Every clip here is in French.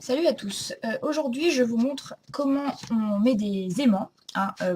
Salut à tous. Aujourd'hui, je vous montre comment on met des aimants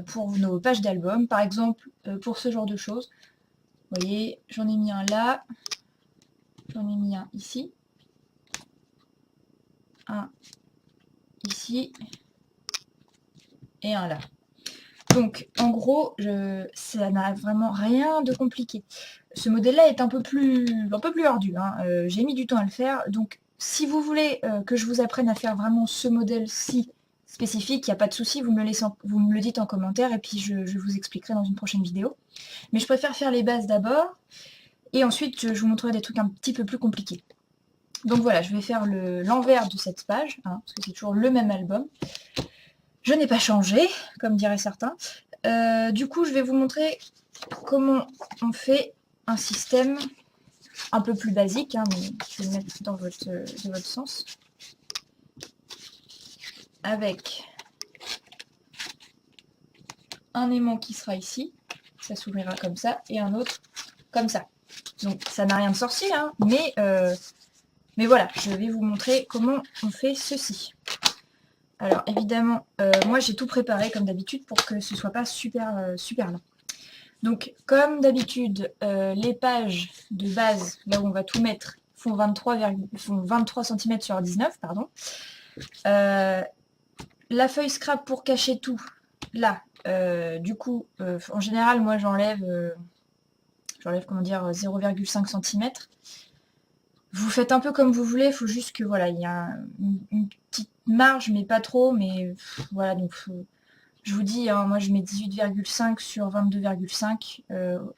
pour nos pages d'album. Par exemple, pour ce genre de choses. Vous voyez, j'en ai mis un là, j'en ai mis un ici, un ici et un là. Donc, en gros, ça n'a vraiment rien de compliqué. Ce modèle-là est un peu plus ardu. J'ai mis du temps à le faire. Donc, si vous voulez que je vous apprenne à faire vraiment ce modèle-ci spécifique, il n'y a pas de souci, vous me le dites en commentaire et puis je vous expliquerai dans une prochaine vidéo. Mais je préfère faire les bases d'abord et ensuite je vous montrerai des trucs un petit peu plus compliqués. Donc voilà, je vais faire l'envers de cette page, parce que c'est toujours le même album. Je n'ai pas changé, comme diraient certains. Du coup, je vais vous montrer comment on fait un système un peu plus basique, mais je vais le mettre dans votre sens. Avec un aimant qui sera ici, ça s'ouvrira comme ça, et un autre comme ça. Donc ça n'a rien de sorcier, mais voilà, je vais vous montrer comment on fait ceci. Alors évidemment, moi j'ai tout préparé comme d'habitude pour que ce soit pas super long. Donc comme d'habitude, les pages de base, là où on va tout mettre, font 23 cm sur 19, pardon. La feuille scrap pour cacher tout, là, du coup, en général, moi j'enlève, comment dire, 0,5 cm. Vous faites un peu comme vous voulez, il faut juste que, voilà, il y a une petite marge, mais pas trop, mais voilà, donc je vous dis, moi je mets 18,5 sur 22,5,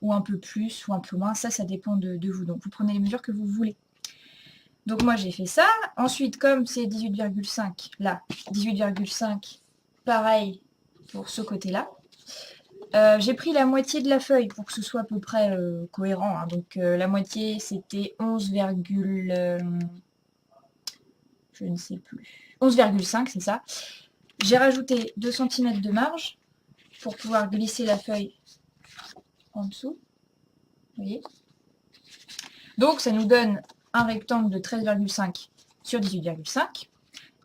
ou un peu plus, ou un peu moins, ça dépend de vous, donc vous prenez les mesures que vous voulez. Donc moi j'ai fait ça, ensuite comme c'est 18,5, là, 18,5, pareil pour ce côté-là. J'ai pris la moitié de la feuille pour que ce soit à peu près cohérent. Donc la moitié c'était 11, je ne sais plus. 11,5, c'est ça. J'ai rajouté 2 cm de marge pour pouvoir glisser la feuille en dessous. Vous voyez? Donc ça nous donne un rectangle de 13,5 sur 18,5.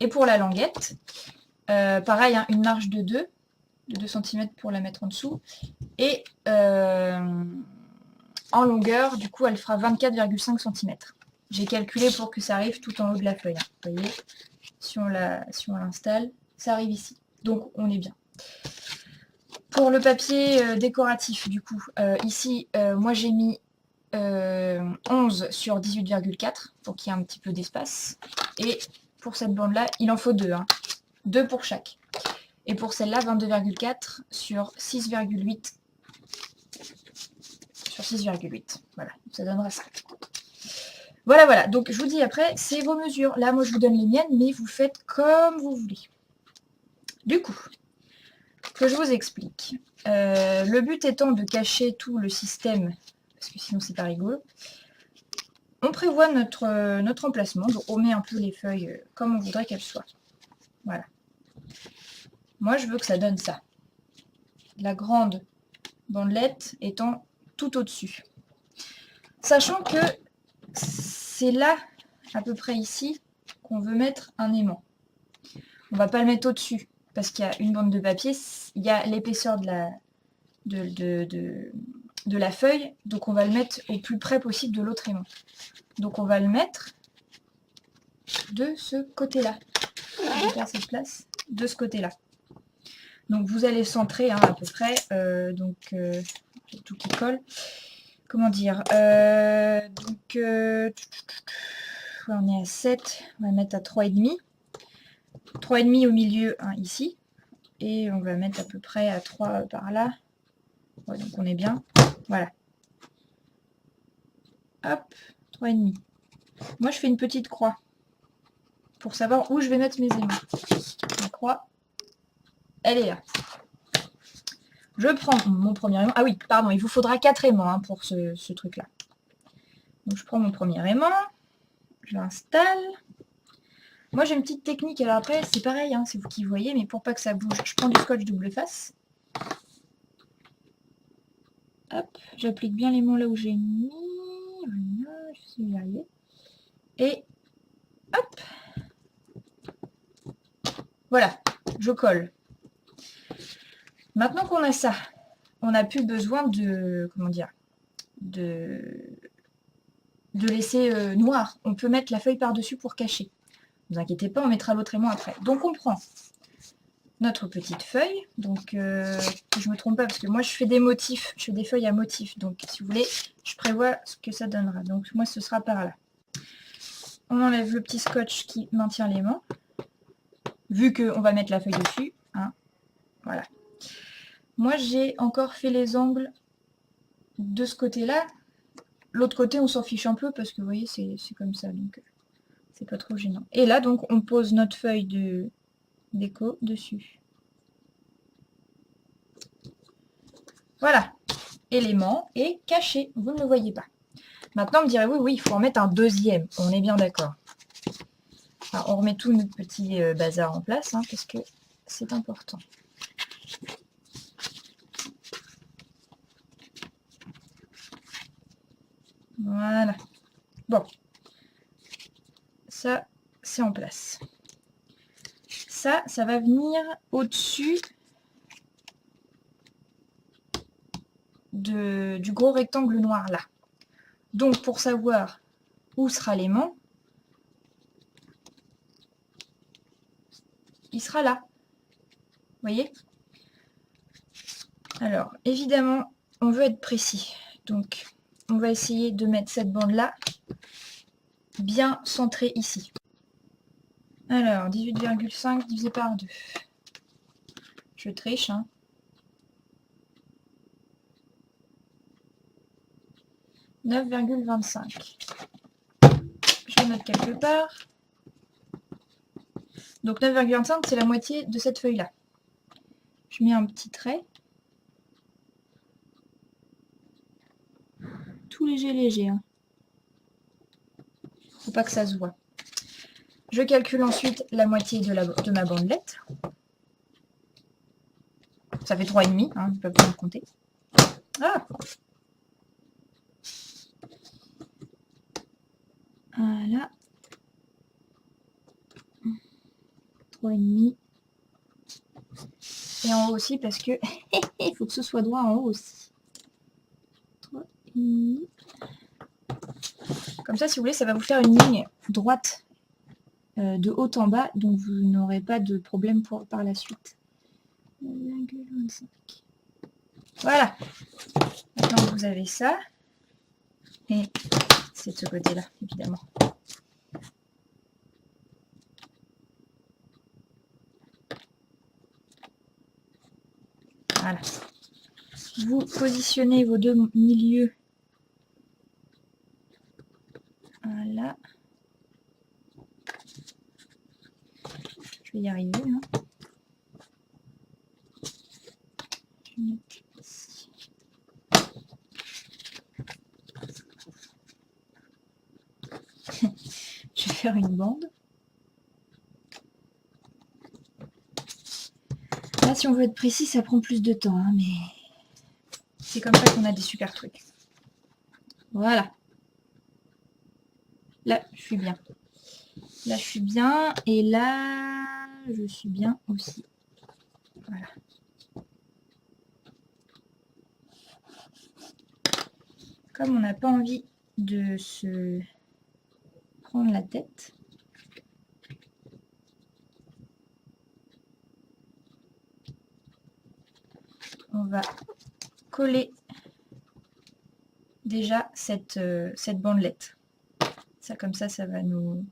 Et pour la languette, pareil, une marge de 2 cm pour la mettre en dessous. Et en longueur, du coup, elle fera 24,5 cm. J'ai calculé pour que ça arrive tout en haut de la feuille. Vous voyez, si on l'installe, ça arrive ici. Donc, on est bien. Pour le papier décoratif, du coup, ici, moi, j'ai mis 11 sur 18,4 pour qu'il y ait un petit peu d'espace. Et pour cette bande-là, il en faut 2. 2 pour chaque. Et pour celle-là, 22,4 sur 6,8. Sur 6,8. Voilà, ça donnera ça. Voilà. Donc, je vous dis après, c'est vos mesures. Là, moi, je vous donne les miennes, mais vous faites comme vous voulez. Du coup, que je vous explique. Le but étant de cacher tout le système, parce que sinon, c'est pas rigolo. On prévoit notre emplacement. Donc, on met un peu les feuilles comme on voudrait qu'elles soient. Voilà. Moi, je veux que ça donne ça. La grande bandelette étant tout au-dessus. Sachant que c'est là, à peu près ici, qu'on veut mettre un aimant. On va pas le mettre au-dessus, parce qu'il y a une bande de papier, il y a l'épaisseur de la feuille, donc on va le mettre au plus près possible de l'autre aimant. Donc on va le mettre de ce côté-là. Je vais faire cette place de ce côté-là. Donc vous allez centrer à peu près, j'ai tout qui colle. Comment dire, on est à 7, on va mettre à 3,5. 3,5 au milieu, ici. Et on va mettre à peu près à 3 par là. Ouais, donc on est bien. Voilà. Hop, 3,5. Moi, je fais une petite croix pour savoir où je vais mettre mes aimants. La croix, elle est là. Je prends mon premier aimant. Ah oui, pardon, il vous faudra 4 aimants pour ce truc-là. Donc, je prends mon premier aimant. Je l'installe. Moi, j'ai une petite technique. Alors après, c'est pareil, c'est vous qui voyez, mais pour pas que ça bouge, je prends du scotch double face. Hop, j'applique bien l'aimant là où j'ai mis. Voilà, je suis arrivée. Et hop, Voilà, je colle. Maintenant qu'on a ça, on n'a plus besoin de, comment dire, de laisser noir. On peut mettre la feuille par-dessus pour cacher. Ne vous inquiétez pas, on mettra l'autre aimant après. Donc on prend notre petite feuille. Donc que je me trompe pas, parce que moi je fais des motifs, je fais des feuilles à motifs. Donc si vous voulez, je prévois ce que ça donnera. Donc moi ce sera par là. On enlève le petit scotch qui maintient l'aimant. Vu qu'on va mettre la feuille dessus. Hein, voilà. Moi j'ai encore fait les angles de ce côté-là. L'autre côté on s'en fiche un peu parce que vous voyez c'est comme ça. Donc c'est pas trop gênant. Et là donc on pose notre feuille de déco dessus. Voilà. Élément est caché. Vous ne le voyez pas. Maintenant on me dirait oui, il faut en mettre un deuxième. On est bien d'accord. Alors, on remet tout notre petit bazar en place, hein, parce que c'est important. Voilà. Bon. Ça, c'est en place. Ça va venir au-dessus du gros rectangle noir là. Donc, pour savoir où sera l'aimant, il sera là. Vous voyez? Alors, évidemment, on veut être précis. Donc, on va essayer de mettre cette bande-là bien centrée ici. Alors, 18,5 divisé par 2. Je triche, hein. « 9,25. Je le note quelque part. Donc 9,25, c'est la moitié de cette feuille-là. Je mets un petit trait. Tout léger, hein. Faut pas que ça se voit. Je calcule ensuite la moitié de ma bandelette. Ça fait 3,5, hein, je ne peux pas vous compter. Ah! Voilà. 3,5. Et en haut aussi, parce que il faut que ce soit droit en haut aussi. 3,5. Comme ça, si vous voulez, ça va vous faire une ligne droite de haut en bas, donc vous n'aurez pas de problème par la suite. 9,25. Voilà. Maintenant, vous avez ça. Et c'est de ce côté-là, évidemment. Voilà. Vous positionnez vos deux milieux. Voilà. Je vais y arriver. Hein. Je vais mettre ici. Je vais faire une bande. Là, si on veut être précis, ça prend plus de temps, hein, mais c'est comme ça qu'on a des super trucs. Voilà. Là, je suis bien. Là, je suis bien. Et là, je suis bien aussi. Voilà. Comme on n'a pas envie de se prendre la tête, on va coller déjà cette bandelette. Ça, comme ça va nous...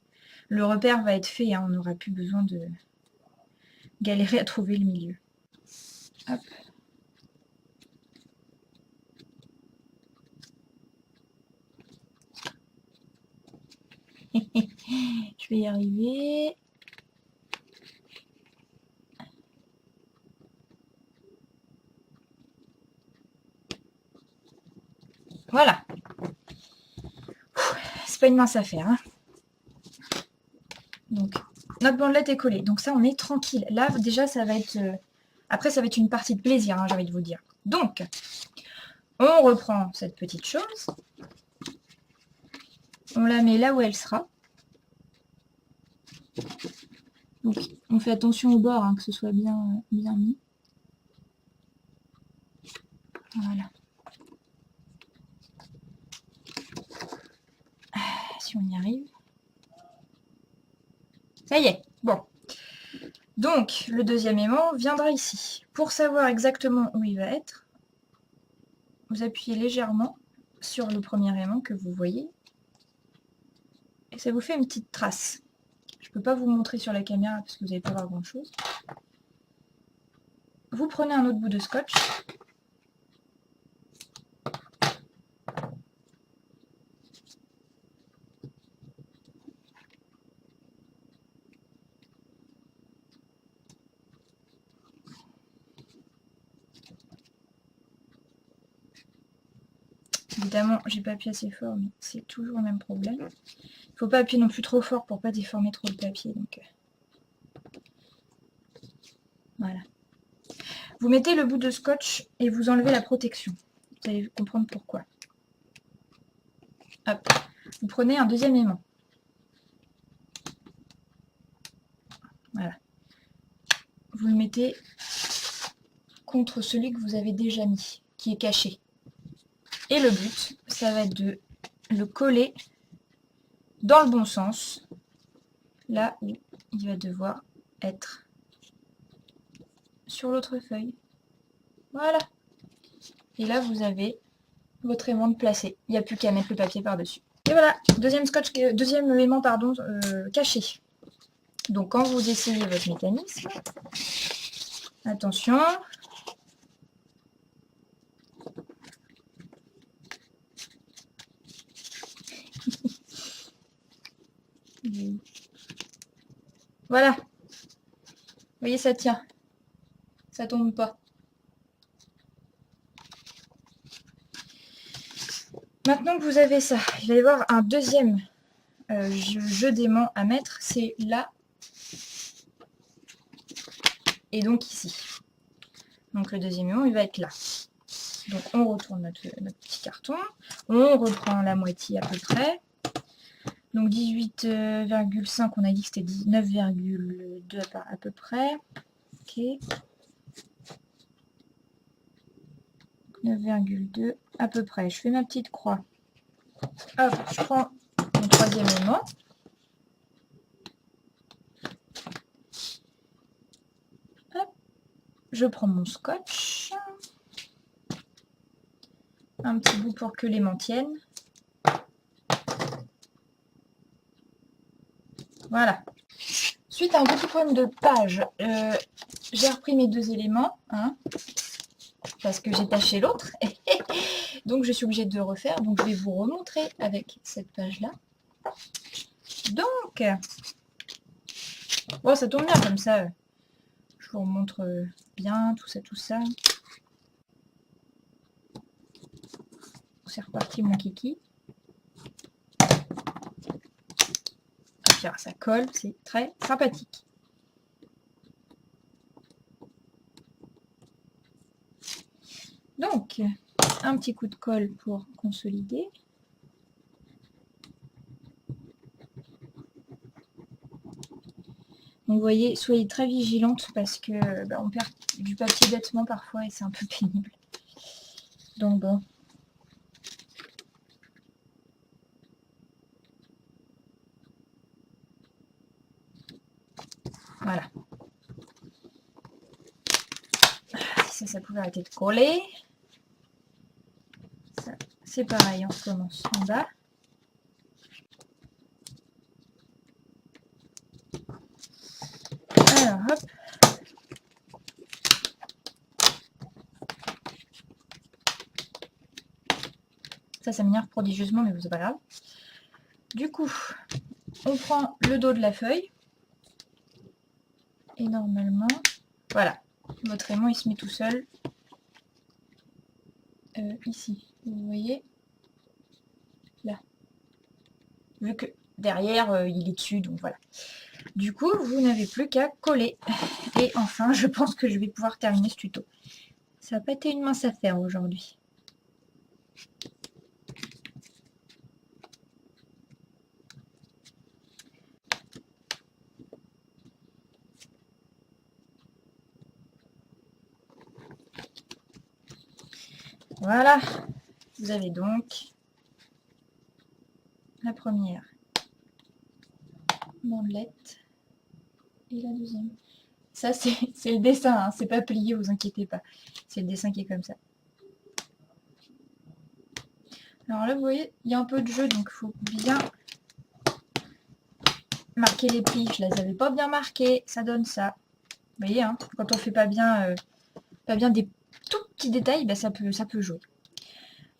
Le repère va être fait, hein, on n'aura plus besoin de galérer à trouver le milieu. Hop. Je vais y arriver. Voilà. C'est pas une mince affaire. Hein. Donc, notre bandelette est collée. Donc ça, on est tranquille. Là, déjà, ça va être... Après, ça va être une partie de plaisir, hein, j'ai envie de vous dire. Donc, on reprend cette petite chose. On la met là où elle sera. Donc on fait attention au bord, hein, que ce soit bien mis. Voilà. Si on y arrive. Ça y est, bon. Donc, le deuxième aimant viendra ici. Pour savoir exactement où il va être, vous appuyez légèrement sur le premier aimant que vous voyez. Et ça vous fait une petite trace. Je ne peux pas vous montrer sur la caméra parce que vous n'allez pas voir grand chose. Vous prenez un autre bout de scotch. Évidemment, j'ai pas appuyé assez fort, mais c'est toujours le même problème. Il ne faut pas appuyer non plus trop fort pour pas déformer trop le papier. Donc, voilà. Vous mettez le bout de scotch et vous enlevez la protection. Vous allez comprendre pourquoi. Hop. Vous prenez un deuxième aimant. Voilà. Vous le mettez contre celui que vous avez déjà mis, qui est caché. Et le but, ça va être de le coller dans le bon sens, là où il va devoir être sur l'autre feuille. Voilà. Et là, vous avez votre aimant de placé. Il n'y a plus qu'à mettre le papier par-dessus. Et voilà, deuxième élément pardon, caché. Donc quand vous essayez votre mécanisme, attention. Voilà. Vous voyez, ça tient. Ça tombe pas. Maintenant que vous avez ça, il va y avoir un deuxième jeu d'aimant à mettre. C'est là et donc ici. Donc le deuxième aimant, il va être là. Donc on retourne notre petit carton. On reprend la moitié à peu près. Donc 18,5, on a dit que c'était 19,2 à peu près. Ok. 9,2 à peu près. Je fais ma petite croix. Hop, je prends mon troisième aimant. Hop, je prends mon scotch. Un petit bout pour que l'aimant tienne. Voilà. Suite à un petit problème de page, j'ai repris mes deux éléments, hein, parce que j'ai taché l'autre. Donc je suis obligée de refaire. Donc je vais vous remontrer avec cette page-là. Donc, bon, ça tombe bien comme ça. Je vous remontre bien tout ça, tout ça. C'est reparti mon kiki. Et puis, ça colle, c'est très sympathique. Donc, un petit coup de colle pour consolider. Donc, vous voyez, soyez très vigilante parce que on perd du papier bêtement parfois et c'est un peu pénible. Donc bon. Voilà. Ça pouvait arrêter de coller. C'est pareil, on recommence en bas. Alors, hop. Ça m'énerve prodigieusement, mais c'est pas grave. Du coup, on prend le dos de la feuille. Et normalement, voilà. Votre aimant, il se met tout seul. Ici, vous voyez. Là. Vu que derrière, il est dessus, donc voilà. Du coup, vous n'avez plus qu'à coller. Et enfin, je pense que je vais pouvoir terminer ce tuto. Ça n'a pas été une mince affaire aujourd'hui. Voilà, vous avez donc la première bandelette et la deuxième. Ça, c'est le dessin, hein, c'est pas plié, vous inquiétez pas. C'est le dessin qui est comme ça. Alors là, vous voyez, il y a un peu de jeu, donc il faut bien marquer les plis. Je les avais pas bien marqués, ça donne ça. Vous voyez, hein, quand on fait pas bien des tout petits détails, bah, ça peut jouer.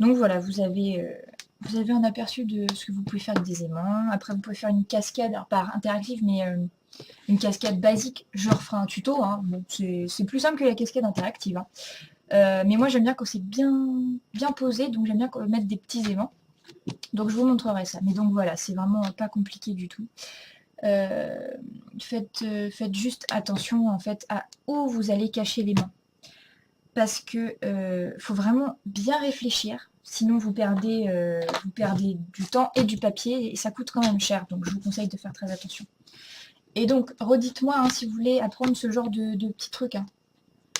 Donc voilà, vous avez un aperçu de ce que vous pouvez faire avec des aimants. Après, vous pouvez faire une cascade, alors pas interactive, mais une cascade basique. Je referai un tuto, hein. Bon, c'est plus simple que la cascade interactive, hein. Mais moi, j'aime bien quand c'est bien posé, donc j'aime bien mettre des petits aimants. Donc je vous montrerai ça. Mais donc voilà, c'est vraiment pas compliqué du tout. Faites juste attention en fait à où vous allez cacher les mains. Parce que faut vraiment bien réfléchir. Sinon vous perdez du temps et du papier et ça coûte quand même cher. Donc je vous conseille de faire très attention. Et donc redites-moi hein, si vous voulez apprendre ce genre de petits trucs. Hein.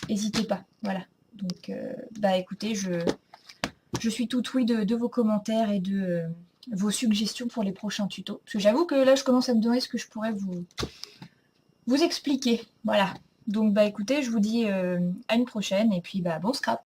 N'hésitez pas. Voilà. Donc bah écoutez, je suis toute ouïe de vos commentaires et de vos suggestions pour les prochains tutos. Parce que j'avoue que là je commence à me demander ce que je pourrais vous expliquer. Voilà. Donc bah écoutez, je vous dis à une prochaine et puis bah bon scrap.